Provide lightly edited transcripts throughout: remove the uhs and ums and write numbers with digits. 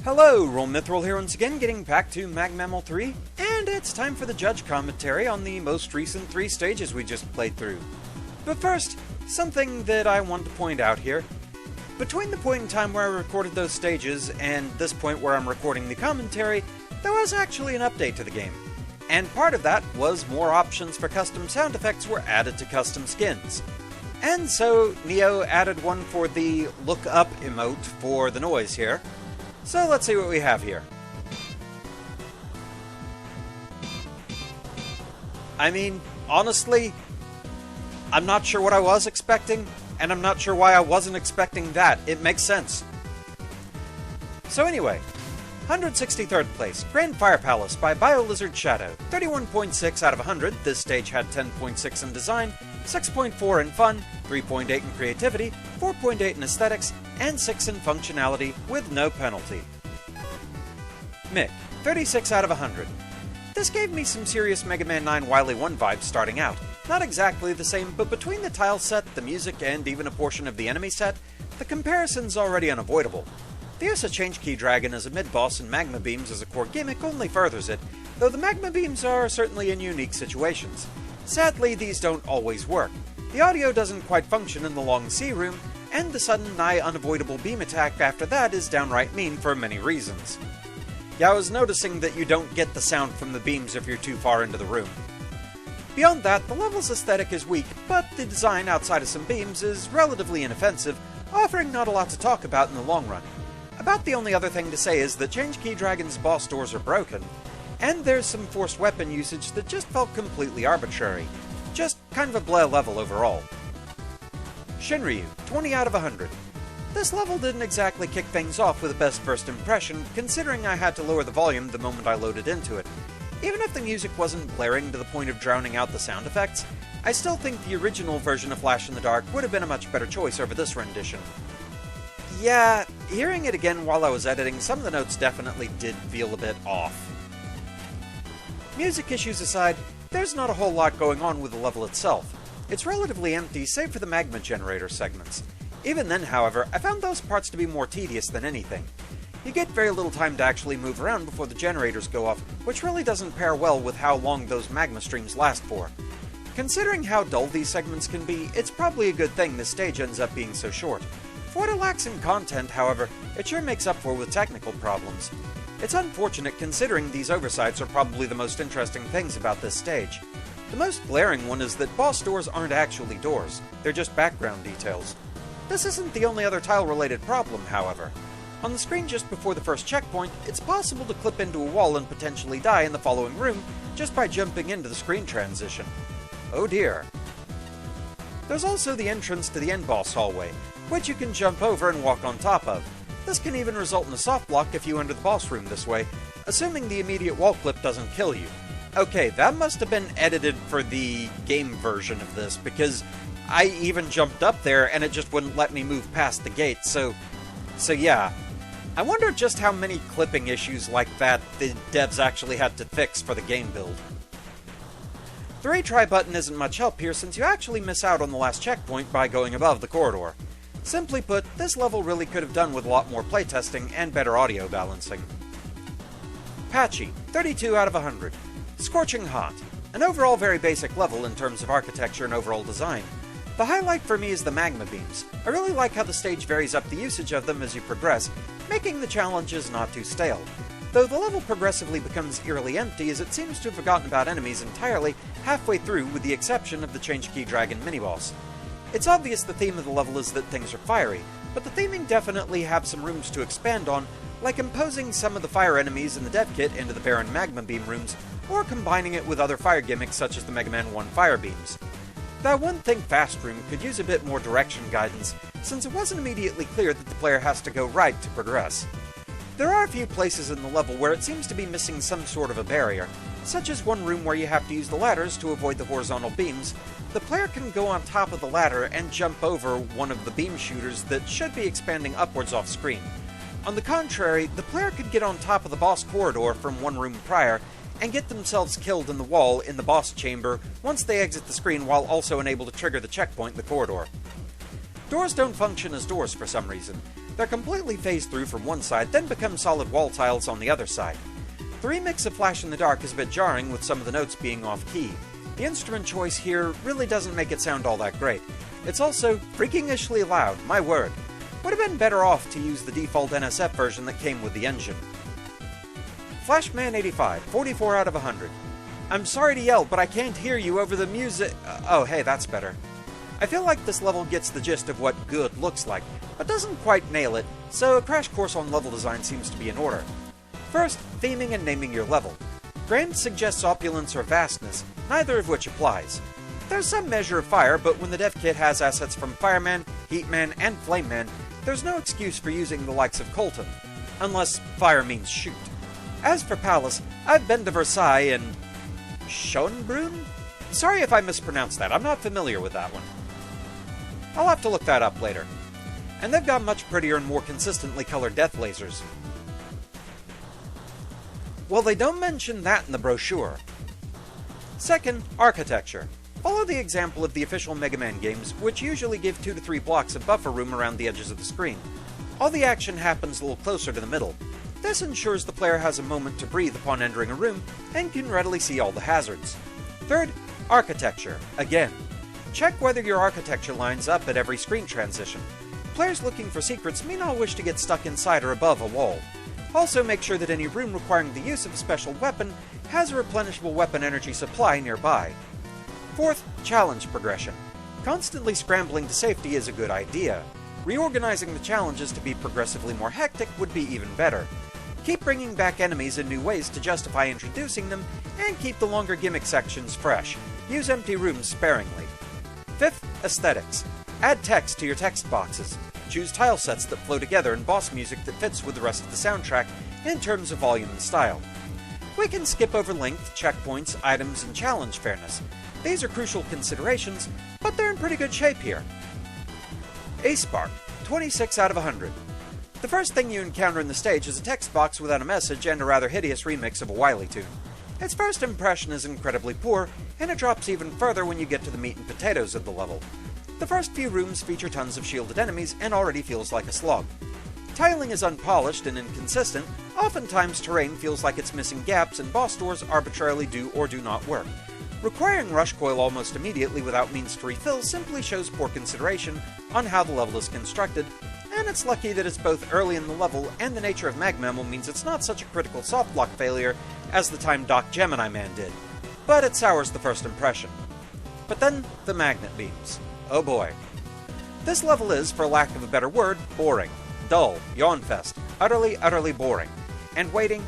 Hello, RoahmMythril here once again, getting back to Mag 3, and it's time for the judge commentary on the most recent 3 stages we just played through. But first, something that I want to point out here. Between the point in time where I recorded those stages and this point where I'm recording the commentary, there was actually an update to the game. And part of that was more options for custom sound effects were added to custom skins. And so Neo added one for the look up emote for the noise here. So let's see what we have here. I mean, honestly, I'm not sure what I was expecting, and I'm not sure why I wasn't expecting that. It makes sense. So anyway, 163rd place, Grand Fire Palace by BioLizard Shadow. 31.6 out of 100, this stage had 10.6 in design, 6.4 in fun, 3.8 in creativity, 4.8 in aesthetics, and 6 in functionality, with no penalty. Mick, 36 out of 100. This gave me some serious Mega Man 9 Wily 1 vibes starting out. Not exactly the same, but between the tile set, the music, and even a portion of the enemy set, the comparison's already unavoidable. The use of Change Key Dragon as a mid-boss and Magma Beams as a core gimmick only furthers it, though the Magma Beams are certainly in unique situations. Sadly, these don't always work. The audio doesn't quite function in the long C room, and the sudden nigh unavoidable beam attack after that is downright mean for many reasons. Yeah, I was noticing that you don't get the sound from the beams if you're too far into the room. Beyond that, the level's aesthetic is weak, but the design outside of some beams is relatively inoffensive, offering not a lot to talk about in the long run. About the only other thing to say is that Change Key Dragon's boss doors are broken, and there's some forced weapon usage that just felt completely arbitrary. Just kind of a bleh level overall. Shinryu, 20 out of 100. This level didn't exactly kick things off with a best first impression, considering I had to lower the volume the moment I loaded into it. Even if the music wasn't blaring to the point of drowning out the sound effects, I still think the original version of Flash in the Dark would have been a much better choice over this rendition. Yeah, hearing it again while I was editing, some of the notes definitely did feel a bit off. Music issues aside, there's not a whole lot going on with the level itself. It's relatively empty save for the magma generator segments. Even then, however, I found those parts to be more tedious than anything. You get very little time to actually move around before the generators go off, which really doesn't pair well with how long those magma streams last for. Considering how dull these segments can be, it's probably a good thing this stage ends up being so short. For what it lacks in content, however, it sure makes up for with technical problems. It's unfortunate considering these oversights are probably the most interesting things about this stage. The most glaring one is that boss doors aren't actually doors, they're just background details. This isn't the only other tile-related problem, however. On the screen just before the first checkpoint, it's possible to clip into a wall and potentially die in the following room just by jumping into the screen transition. Oh dear. There's also the entrance to the end boss hallway, which you can jump over and walk on top of. This can even result in a soft block if you enter the boss room this way, assuming the immediate wall clip doesn't kill you. Okay, that must have been edited for the game version of this, because I even jumped up there and it just wouldn't let me move past the gate, so yeah. I wonder just how many clipping issues like that the devs actually had to fix for the game build. The retry button isn't much help here since you actually miss out on the last checkpoint by going above the corridor. Simply put, this level really could have done with a lot more playtesting and better audio balancing. Patchy, 32 out of 100. Scorching Hot. An overall very basic level in terms of architecture and overall design. The highlight for me is the magma beams. I really like how the stage varies up the usage of them as you progress, making the challenges not too stale. Though the level progressively becomes eerily empty as it seems to have forgotten about enemies entirely halfway through with the exception of the Change Key Dragon mini-boss. It's obvious the theme of the level is that things are fiery, but the theming definitely have some rooms to expand on, like imposing some of the fire enemies in the dev kit into the barren magma beam rooms, or combining it with other fire gimmicks such as the Mega Man 1 fire beams. That One Think Fast room could use a bit more direction guidance, since it wasn't immediately clear that the player has to go right to progress. There are a few places in the level where it seems to be missing some sort of a barrier, such as one room where you have to use the ladders to avoid the horizontal beams. The player can go on top of the ladder and jump over one of the beam shooters that should be expanding upwards off screen. On the contrary, the player could get on top of the boss corridor from one room prior and get themselves killed in the wall in the boss chamber once they exit the screen while also unable to trigger the checkpoint in the corridor. Doors don't function as doors for some reason. They're completely phased through from one side, then become solid wall tiles on the other side. The remix of Flash in the Dark is a bit jarring, with some of the notes being off-key. The instrument choice here really doesn't make it sound all that great. It's also freakishly loud, my word. Would have been better off to use the default NSF version that came with the engine. Flashman 85, 44 out of 100. I'm sorry to yell, but I can't hear you over the music. Oh, hey, that's better. I feel like this level gets the gist of what good looks like, but doesn't quite nail it, so a crash course on level design seems to be in order. First, theming and naming your level. Grand suggests opulence or vastness, neither of which applies. There's some measure of fire, but when the dev kit has assets from Fireman, Heatman, and Flameman, there's no excuse for using the likes of Colton, unless fire means shoot. As for Palace, I've been to Versailles and Schönbrunn? Sorry if I mispronounced that, I'm not familiar with that one. I'll have to look that up later. And they've got much prettier and more consistently colored death lasers. Well, they don't mention that in the brochure. Second, architecture. Follow the example of the official Mega Man games, which usually give 2 to 3 blocks of buffer room around the edges of the screen. All the action happens a little closer to the middle. This ensures the player has a moment to breathe upon entering a room, and can readily see all the hazards. Third, architecture. Again, check whether your architecture lines up at every screen transition. Players looking for secrets may not wish to get stuck inside or above a wall. Also make sure that any room requiring the use of a special weapon has a replenishable weapon energy supply nearby. Fourth, challenge progression. Constantly scrambling to safety is a good idea. Reorganizing the challenges to be progressively more hectic would be even better. Keep bringing back enemies in new ways to justify introducing them, and keep the longer gimmick sections fresh. Use empty rooms sparingly. Fifth, aesthetics. Add text to your text boxes. Choose tile sets that flow together and boss music that fits with the rest of the soundtrack in terms of volume and style. We can skip over length, checkpoints, items, and challenge fairness. These are crucial considerations, but they're in pretty good shape here. Ace Spark, 26 out of 100. The first thing you encounter in the stage is a text box without a message and a rather hideous remix of a Wily tune. Its first impression is incredibly poor, and it drops even further when you get to the meat and potatoes of the level. The first few rooms feature tons of shielded enemies and already feels like a slog. Tiling is unpolished and inconsistent, oftentimes terrain feels like it's missing gaps and boss doors arbitrarily do or do not work. Requiring Rush Coil almost immediately without means to refill simply shows poor consideration on how the level is constructed, and it's lucky that it's both early in the level and the nature of Magmammal means it's not such a critical soft lock failure as the time Doc Gemini Man did, but it sours the first impression. But then, the magnet beams. Oh boy. This level is, for lack of a better word, boring, dull, yawn-fest, utterly boring. And waiting,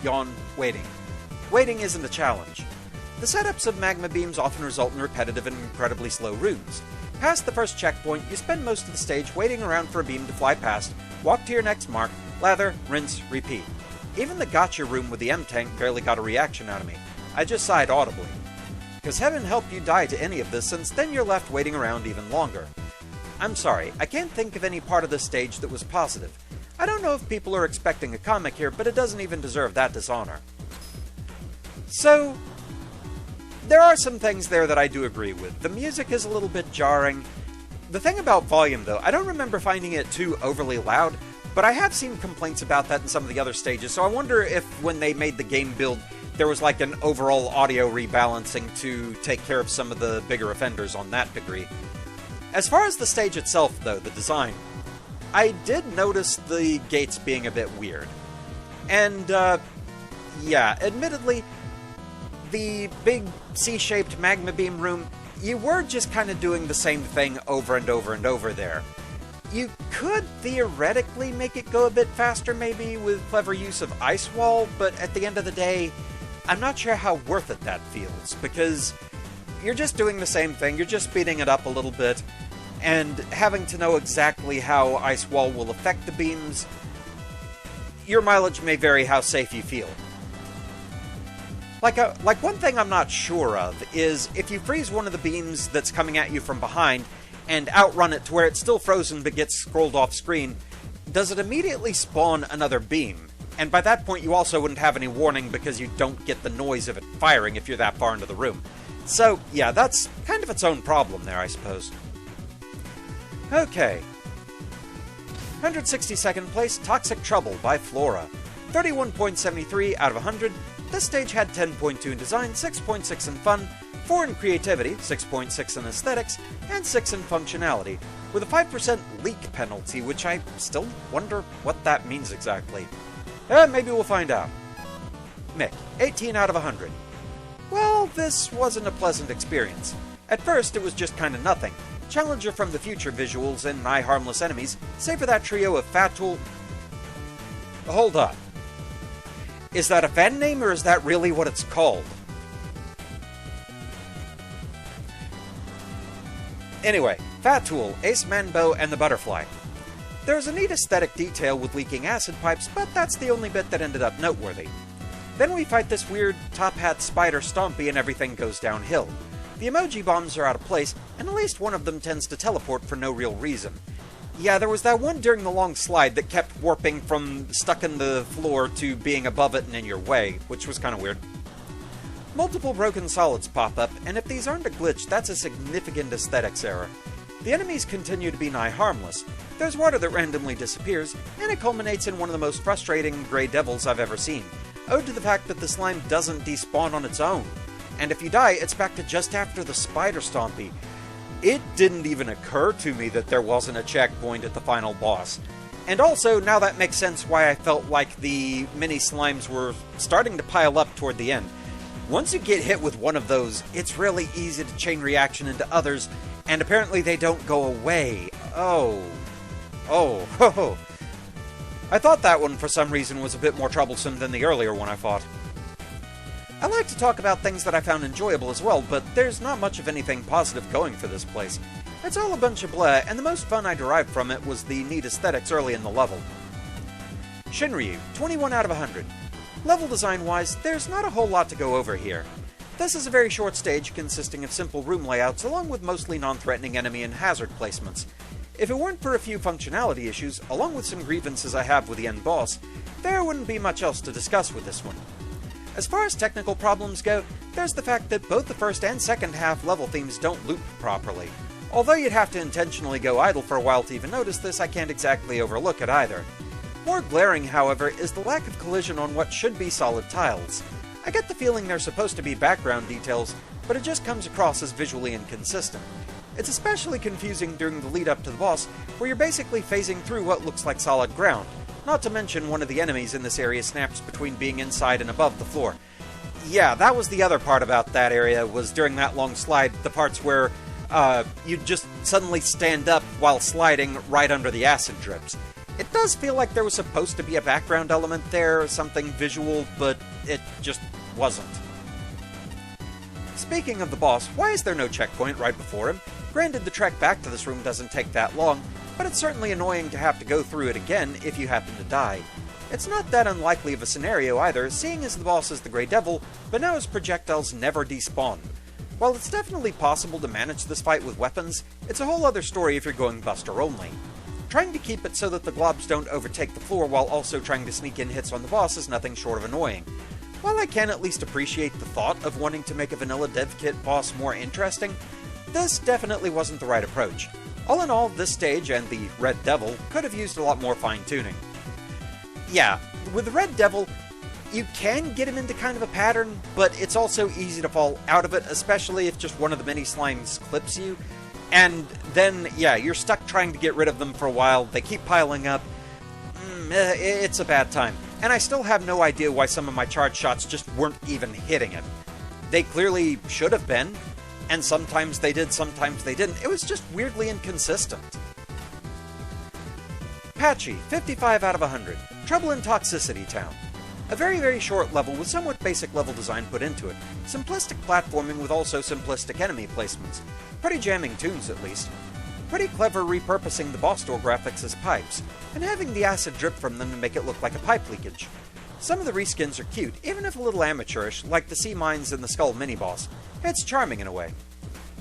yawn, waiting. Waiting isn't a challenge. The setups of magma beams often result in repetitive and incredibly slow rooms. Past the first checkpoint, you spend most of the stage waiting around for a beam to fly past, walk to your next mark, lather, rinse, repeat. Even the gotcha room with the M-Tank barely got a reaction out of me. I just sighed audibly. Because heaven help you die to any of this, since then you're left waiting around even longer. I'm sorry, I can't think of any part of this stage that was positive. I don't know if people are expecting a comic here, but it doesn't even deserve that dishonor. So, there are some things there that I do agree with. The music is a little bit jarring. The thing about volume, though, I don't remember finding it too overly loud, but I have seen complaints about that in some of the other stages, so I wonder if when they made the game build, there was like an overall audio rebalancing to take care of some of the bigger offenders on that degree. As far as the stage itself, though, the design, I did notice the gates being a bit weird. And, yeah, admittedly, the big C-shaped magma beam room, you were just kind of doing the same thing over and over and over there. You could theoretically make it go a bit faster, maybe, with clever use of Ice Wall, but at the end of the day, I'm not sure how worth it that feels, because you're just doing the same thing, you're just speeding it up a little bit, and having to know exactly how Ice Wall will affect the beams, your mileage may vary how safe you feel. Like one thing I'm not sure of is if you freeze one of the beams that's coming at you from behind and outrun it to where it's still frozen but gets scrolled off screen, does it immediately spawn another beam? And by that point you also wouldn't have any warning because you don't get the noise of it firing if you're that far into the room. So, yeah, that's kind of its own problem there, I suppose. Okay. 162nd place, Toxic Trouble by Flora. 31.73 out of 100. This stage had 10.2 in design, 6.6 in fun, 4 in creativity, 6.6 in aesthetics, and 6 in functionality, with a 5% leak penalty, which I still wonder what that means exactly. Maybe we'll find out. Mick, 18 out of 100. Well, this wasn't a pleasant experience. At first, it was just kinda nothing. Challenger from the future visuals and nigh harmless enemies, save for that trio of Fatul... Hold up. Is that a fan name, or is that really what it's called? Anyway, Fatul, Ace Manbo, and the Butterfly. There's a neat aesthetic detail with leaking acid pipes, but that's the only bit that ended up noteworthy. Then we fight this weird top hat spider Stompy and everything goes downhill. The emoji bombs are out of place, and at least one of them tends to teleport for no real reason. Yeah, there was that one during the long slide that kept warping from stuck in the floor to being above it and in your way, which was kinda weird. Multiple broken solids pop up, and if these aren't a glitch, that's a significant aesthetics error. The enemies continue to be nigh harmless. There's water that randomly disappears, and it culminates in one of the most frustrating Grey Devils I've ever seen, owed to the fact that the slime doesn't despawn on its own. And if you die, it's back to just after the Spider Stompy. It didn't even occur to me that there wasn't a checkpoint at the final boss. And also, now that makes sense why I felt like the mini slimes were starting to pile up toward the end. Once you get hit with one of those, it's really easy to chain reaction into others, and apparently they don't go away. Oh. I thought that one, for some reason, was a bit more troublesome than the earlier one I fought. I like to talk about things that I found enjoyable as well, but there's not much of anything positive going for this place. It's all a bunch of blah, and the most fun I derived from it was the neat aesthetics early in the level. Shinryu, 21 out of 100. Level design-wise, there's not a whole lot to go over here. This is a very short stage consisting of simple room layouts along with mostly non-threatening enemy and hazard placements. If it weren't for a few functionality issues, along with some grievances I have with the end boss, there wouldn't be much else to discuss with this one. As far as technical problems go, there's the fact that both the first and second half level themes don't loop properly. Although you'd have to intentionally go idle for a while to even notice this, I can't exactly overlook it either. More glaring, however, is the lack of collision on what should be solid tiles. I get the feeling they're supposed to be background details, but it just comes across as visually inconsistent. It's especially confusing during the lead up to the boss, where you're basically phasing through what looks like solid ground. Not to mention one of the enemies in this area snaps between being inside and above the floor. Yeah, that was the other part about that area, was during that long slide, the parts where you'd just suddenly stand up while sliding right under the acid drips. It does feel like there was supposed to be a background element there, something visual, but it just wasn't. Speaking of the boss, why is there no checkpoint right before him? Granted, the trek back to this room doesn't take that long, but it's certainly annoying to have to go through it again if you happen to die. It's not that unlikely of a scenario either, seeing as the boss is the Grey Devil, but now his projectiles never despawn. While it's definitely possible to manage this fight with weapons, it's a whole other story if you're going Buster only. Trying to keep it so that the globs don't overtake the floor while also trying to sneak in hits on the boss is nothing short of annoying. While I can at least appreciate the thought of wanting to make a vanilla dev kit boss more interesting, this definitely wasn't the right approach. All in all, this stage and the Red Devil could have used a lot more fine-tuning. Yeah, with the Red Devil, you can get him into kind of a pattern, but it's also easy to fall out of it, especially if just one of the mini slimes clips you. And then, yeah, you're stuck trying to get rid of them for a while, they keep piling up. It's a bad time. And I still have no idea why some of my charge shots just weren't even hitting it. They clearly should have been, and sometimes they did, sometimes they didn't. It was just weirdly inconsistent. Patchy, 55 out of 100. Trouble in Toxicity Town. A very, very short level with somewhat basic level design put into it. Simplistic platforming with also simplistic enemy placements. Pretty jamming tunes, at least. Pretty clever repurposing the boss door graphics as pipes, and having the acid drip from them to make it look like a pipe leakage. Some of the reskins are cute, even if a little amateurish, like the sea mines and the skull mini-boss. It's charming in a way.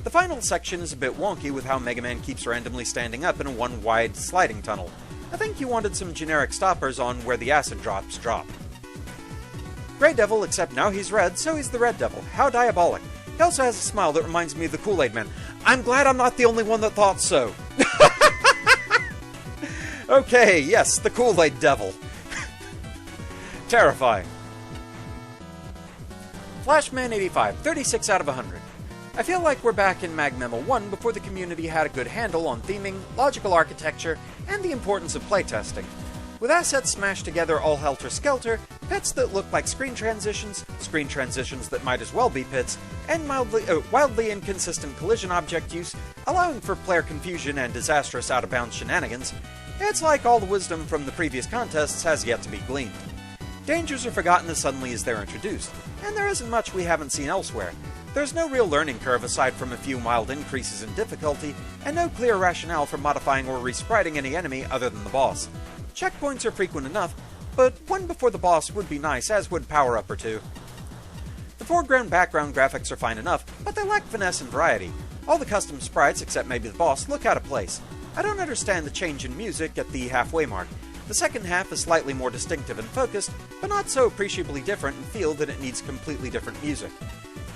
The final section is a bit wonky with how Mega Man keeps randomly standing up in a one-wide sliding tunnel. I think you wanted some generic stoppers on where the acid drops drop. Grey Devil, except now he's red, so he's the Red Devil. How diabolic. He also has a smile that reminds me of the Kool-Aid Man. I'm glad I'm not the only one that thought so. Okay, yes, the Kool-Aid Devil. Terrifying. Flashman 85, 36 out of 100. I feel like we're back in MagMemo 1 before the community had a good handle on theming, logical architecture, and the importance of playtesting. With assets smashed together all helter-skelter, pits that look like screen transitions that might as well be pits, and wildly inconsistent collision object use, allowing for player confusion and disastrous out-of-bounds shenanigans, it's like all the wisdom from the previous contests has yet to be gleaned. Dangers are forgotten as suddenly as they're introduced, and there isn't much we haven't seen elsewhere. There's no real learning curve aside from a few mild increases in difficulty, and no clear rationale for modifying or respriting any enemy other than the boss. Checkpoints are frequent enough, but one before the boss would be nice, as would power-up or two. The foreground-background graphics are fine enough, but they lack finesse and variety. All the custom sprites, except maybe the boss, look out of place. I don't understand the change in music at the halfway mark. The second half is slightly more distinctive and focused, but not so appreciably different in feel that it needs completely different music.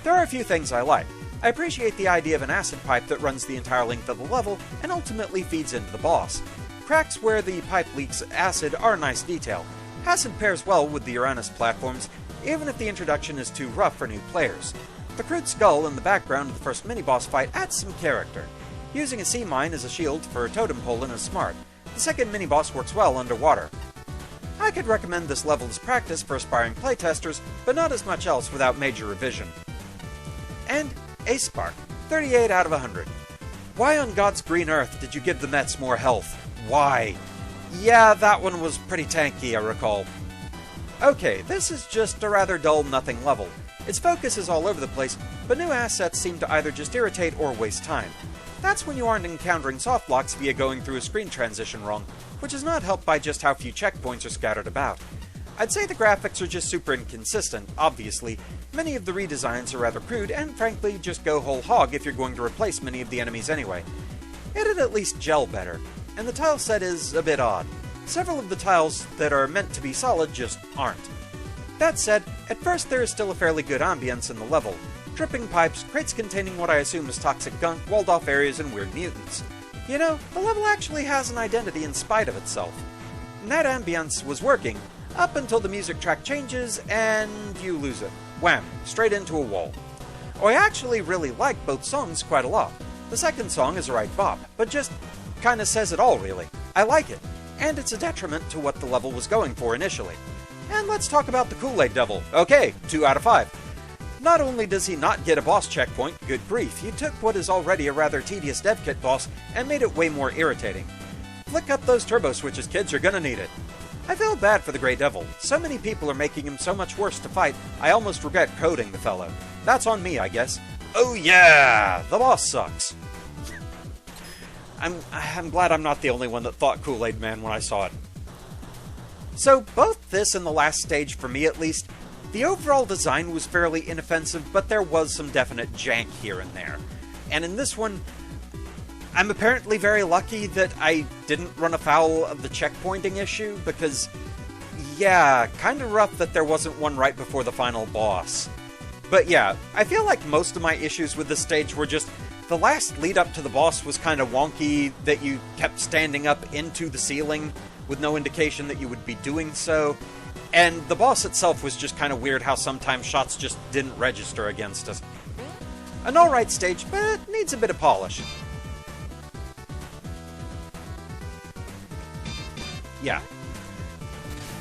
There are a few things I like. I appreciate the idea of an acid pipe that runs the entire length of the level and ultimately feeds into the boss. Cracks where the pipe leaks acid are a nice detail. Acid pairs well with the Uranus platforms, even if the introduction is too rough for new players. The crude skull in the background of the first mini-boss fight adds some character. Using a sea mine as a shield for a totem pole is smart. The second mini-boss works well underwater. I could recommend this level as practice for aspiring playtesters, but not as much else without major revision. And Ace Spark, 38 out of 100. Why on God's green earth did you give the Mets more health? Why? Yeah, that one was pretty tanky, I recall. Okay, this is just a rather dull nothing level. Its focus is all over the place, but new assets seem to either just irritate or waste time. That's when you aren't encountering soft blocks via going through a screen transition wrong, which is not helped by just how few checkpoints are scattered about. I'd say the graphics are just super inconsistent, obviously. Many of the redesigns are rather crude, and frankly, just go whole hog if you're going to replace many of the enemies anyway. It'd at least gel better, and the tile set is a bit odd. Several of the tiles that are meant to be solid just aren't. That said, at first there is still a fairly good ambience in the level. Dripping pipes, crates containing what I assume is toxic gunk, walled-off areas, and weird mutants. You know, the level actually has an identity in spite of itself. And that ambience was working, up until the music track changes, and you lose it. Wham! Straight into a wall. Oh, I actually really like both songs quite a lot. The second song is a right bop, but just kinda says it all, really. I like it, and it's a detriment to what the level was going for initially. And let's talk about the Kool-Aid Devil. Okay, 2 out of 5. Not only does he not get a boss checkpoint, good grief, you took what is already a rather tedious dev kit boss and made it way more irritating. Flick up those turbo switches, kids, you're gonna need it. I feel bad for the Grey Devil. So many people are making him so much worse to fight, I almost regret coding the fellow. That's on me, I guess. Oh yeah! The boss sucks. I'm glad I'm not the only one that thought Kool-Aid Man when I saw it. So, both this and the last stage, for me at least, the overall design was fairly inoffensive, but there was some definite jank here and there. And in this one, I'm apparently very lucky that I didn't run afoul of the checkpointing issue, because, yeah, kinda rough that there wasn't one right before the final boss. But yeah, I feel like most of my issues with this stage were just, the last lead up to the boss was kinda wonky, that you kept standing up into the ceiling with no indication that you would be doing so. And the boss itself was just kind of weird how sometimes shots just didn't register against us. An alright stage, but needs a bit of polish. Yeah.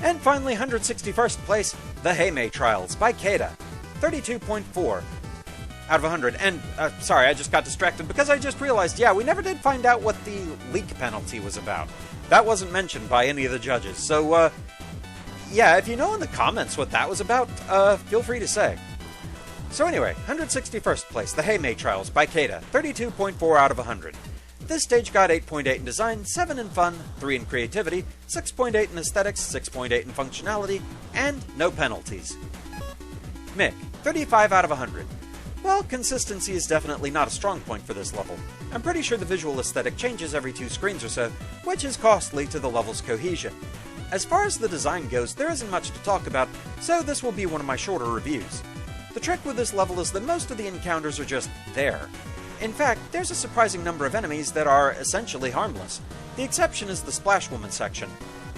And finally, 161st place, the Haymay Trials by Keda. 32.4 out of 100. And, sorry, I just got distracted because I just realized, yeah, we never did find out what the leak penalty was about. That wasn't mentioned by any of the judges, so, yeah, if you know in the comments what that was about, feel free to say. So anyway, 161st place, the Haymay Trials by Keda, 32.4 out of 100. This stage got 8.8 in design, 7 in fun, 3 in creativity, 6.8 in aesthetics, 6.8 in functionality, and no penalties. Mick, 35 out of 100. Well, consistency is definitely not a strong point for this level. I'm pretty sure the visual aesthetic changes every 2 screens or so, which is costly to the level's cohesion. As far as the design goes, there isn't much to talk about, so this will be one of my shorter reviews. The trick with this level is that most of the encounters are just there. In fact, there's a surprising number of enemies that are essentially harmless. The exception is the Splash Woman section.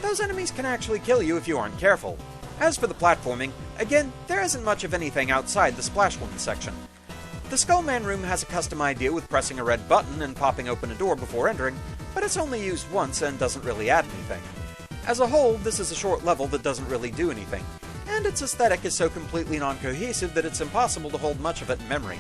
Those enemies can actually kill you if you aren't careful. As for the platforming, again, there isn't much of anything outside the Splash Woman section. The Skullman room has a custom idea with pressing a red button and popping open a door before entering, but it's only used once and doesn't really add anything. As a whole, this is a short level that doesn't really do anything, and its aesthetic is so completely non-cohesive that it's impossible to hold much of it in memory.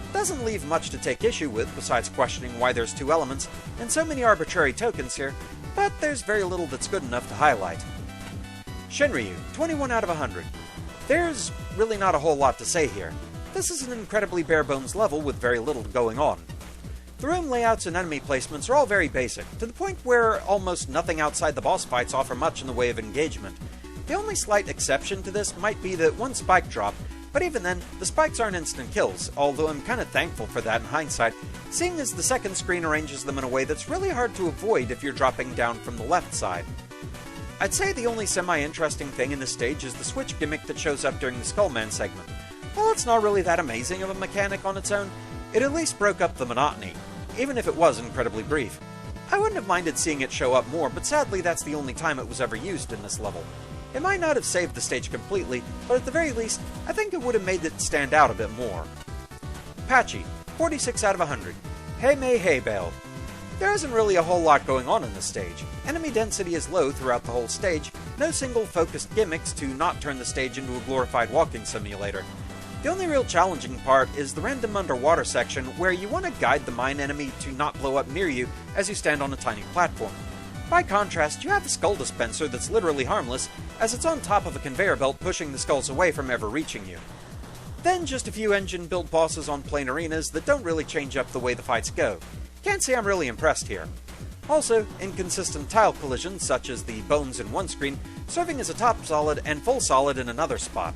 It doesn't leave much to take issue with, besides questioning why there's 2 elements and so many arbitrary tokens here, but there's very little that's good enough to highlight. Shinryu, 21 out of 100. There's really not a whole lot to say here. This is an incredibly bare-bones level with very little going on. The room layouts and enemy placements are all very basic, to the point where almost nothing outside the boss fights offer much in the way of engagement. The only slight exception to this might be that one spike drop, but even then, the spikes aren't instant kills, although I'm kinda thankful for that in hindsight, seeing as the second screen arranges them in a way that's really hard to avoid if you're dropping down from the left side. I'd say the only semi-interesting thing in this stage is the switch gimmick that shows up during the Skullman segment. While it's not really that amazing of a mechanic on its own, it at least broke up the monotony, even if it was incredibly brief. I wouldn't have minded seeing it show up more, but sadly that's the only time it was ever used in this level. It might not have saved the stage completely, but at the very least, I think it would have made it stand out a bit more. Patchy, 46 out of 100. Haymay Trials. There isn't really a whole lot going on in this stage. Enemy density is low throughout the whole stage, no single focused gimmicks to not turn the stage into a glorified walking simulator. The only real challenging part is the random underwater section where you want to guide the mine enemy to not blow up near you as you stand on a tiny platform. By contrast, you have a skull dispenser that's literally harmless, as it's on top of a conveyor belt pushing the skulls away from ever reaching you. Then just a few engine-built bosses on plain arenas that don't really change up the way the fights go. Can't say I'm really impressed here. Also, inconsistent tile collisions such as the bones in one screen, serving as a top solid and full solid in another spot.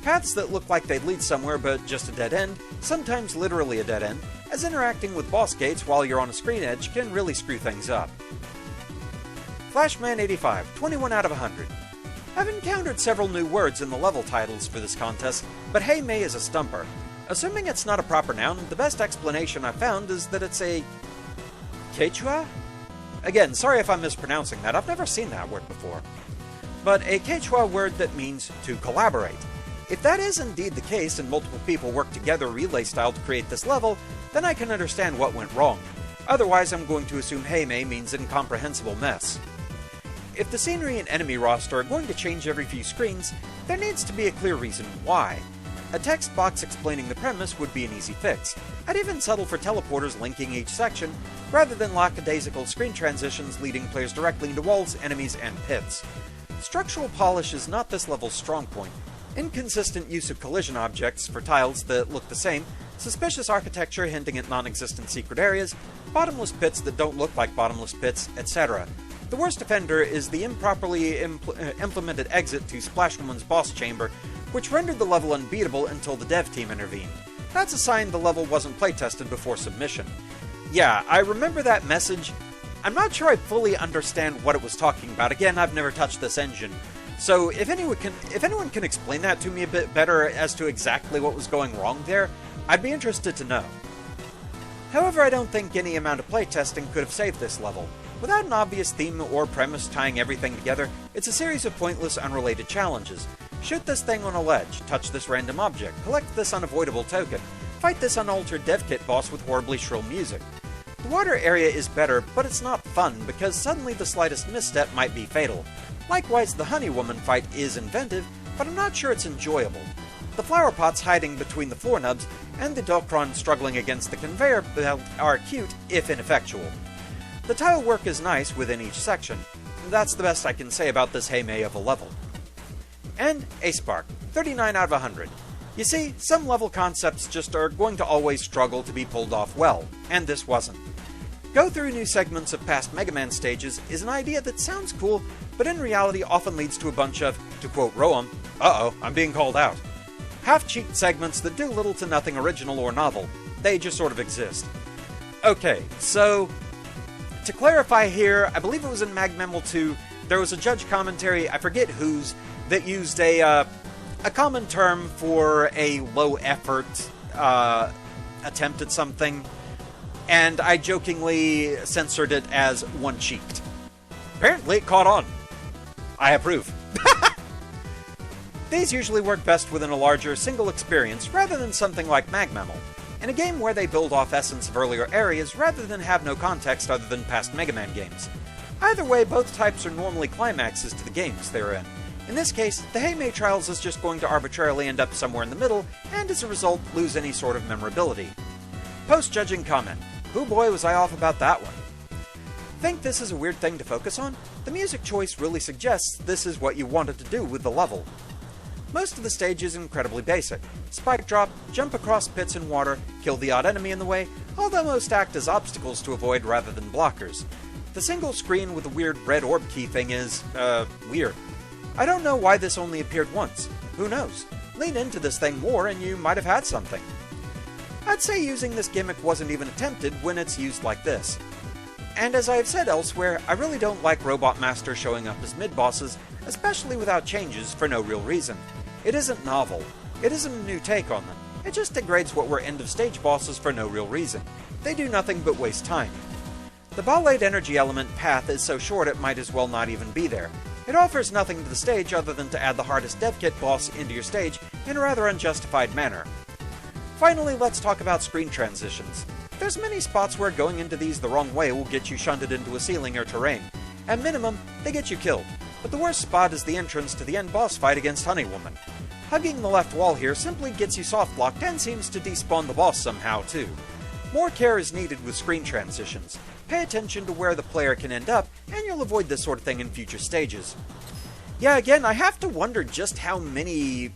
Paths that look like they'd lead somewhere but just a dead end, sometimes literally a dead end, as interacting with boss gates while you're on a screen edge can really screw things up. Flashman 85, 21 out of 100. I've encountered several new words in the level titles for this contest, but Haymay is a stumper. Assuming it's not a proper noun, the best explanation I've found is that it's a Quechua? Again, sorry if I'm mispronouncing that, I've never seen that word before. But a Quechua word that means to collaborate. If that is indeed the case and multiple people work together relay style to create this level, then I can understand what went wrong. Otherwise, I'm going to assume Haymay means incomprehensible mess. If the scenery and enemy roster are going to change every few screens, there needs to be a clear reason why. A text box explaining the premise would be an easy fix. I'd even settle for teleporters linking each section, rather than lackadaisical screen transitions leading players directly into walls, enemies, and pits. Structural polish is not this level's strong point. Inconsistent use of collision objects for tiles that look the same, suspicious architecture hinting at non-existent secret areas, bottomless pits that don't look like bottomless pits, etc. The worst offender is the improperly implemented exit to Splash Woman's boss chamber, which rendered the level unbeatable until the dev team intervened. That's a sign the level wasn't playtested before submission. Yeah, I remember that message. I'm not sure I fully understand what it was talking about. Again, I've never touched this engine. So if anyone can explain that to me a bit better as to exactly what was going wrong there, I'd be interested to know. However, I don't think any amount of playtesting could have saved this level. Without an obvious theme or premise tying everything together, it's a series of pointless, unrelated challenges. Shoot this thing on a ledge, touch this random object, collect this unavoidable token, fight this unaltered dev kit boss with horribly shrill music. The water area is better, but it's not fun because suddenly the slightest misstep might be fatal. Likewise, the Honey Woman fight is inventive, but I'm not sure it's enjoyable. The flower pots hiding between the floor nubs and the Dokron struggling against the conveyor belt are cute, if ineffectual. The tile work is nice within each section. That's the best I can say about this Haymay of a level. And A-Spark, 39 out of 100. You see, some level concepts just are going to always struggle to be pulled off well, and this wasn't. Go through new segments of past Mega Man stages is an idea that sounds cool, but in reality often leads to a bunch of, to quote Roahm, uh-oh, I'm being called out. Half-cheeked segments that do little to nothing original or novel. They just sort of exist. Okay, so to clarify here, I believe it was in Mag Memo 2, there was a judge commentary, I forget whose, that used a common term for a low-effort attempt at something. and I jokingly censored it as one-cheeked. Apparently it caught on. I approve. These usually work best within a larger, single experience rather than something like Magmammal, in a game where they build off essence of earlier areas rather than have no context other than past Mega Man games. Either way, both types are normally climaxes to the games they're in. In this case, the Haymay Trials is just going to arbitrarily end up somewhere in the middle, and as a result, lose any sort of memorability. Post-judging comment. Hoo boy, was I off about that one. Think this is a weird thing to focus on? The music choice really suggests this is what you wanted to do with the level. Most of the stage is incredibly basic. Spike drop, jump across pits and water, kill the odd enemy in the way, although most act as obstacles to avoid rather than blockers. The single screen with the weird red orb key thing is, weird. I don't know why this only appeared once. Who knows? Lean into this thing more and you might have had something. I'd say using this gimmick wasn't even attempted when it's used like this. And as I have said elsewhere, I really don't like Robot Master showing up as mid-bosses, especially without changes for no real reason. It isn't novel. It isn't a new take on them. It just degrades what were end-of-stage bosses for no real reason. They do nothing but waste time. The Ballade energy element path is so short it might as well not even be there. It offers nothing to the stage other than to add the hardest dev kit boss into your stage in a rather unjustified manner. Finally, let's talk about screen transitions. There's many spots where going into these the wrong way will get you shunted into a ceiling or terrain. At minimum, they get you killed. But the worst spot is the entrance to the end boss fight against Honeywoman. Hugging the left wall here simply gets you soft blocked and seems to despawn the boss somehow too. More care is needed with screen transitions. Pay attention to where the player can end up, and you'll avoid this sort of thing in future stages. Yeah, again, I have to wonder just how many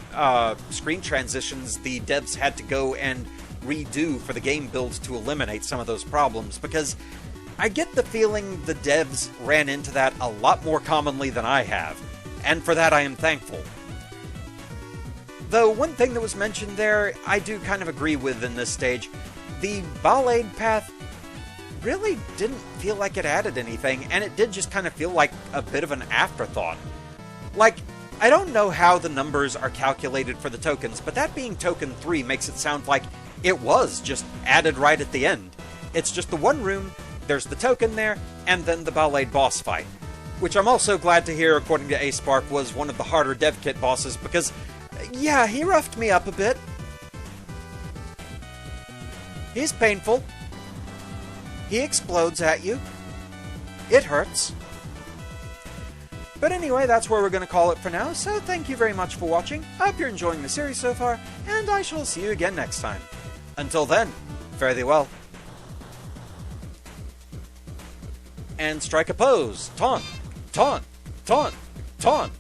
screen transitions the devs had to go and redo for the game build to eliminate some of those problems, because I get the feeling the devs ran into that a lot more commonly than I have, and for that I am thankful. Though one thing that was mentioned there, I do kind of agree with in this stage. The Ballade path really didn't feel like it added anything, and it did just kind of feel like a bit of an afterthought. Like, I don't know how the numbers are calculated for the tokens, but that being token 3 makes it sound like it was just added right at the end. It's just the one room, there's the token there, and then the Ballade boss fight. Which I'm also glad to hear, according to A-Spark, was one of the harder dev kit bosses, because, yeah, he roughed me up a bit. He's painful. He explodes at you. It hurts. But anyway, that's where we're going to call it for now, so thank you very much for watching. I hope you're enjoying the series so far, and I shall see you again next time. Until then, fare thee well. And strike a pose. Taunt, taunt, taunt, taunt.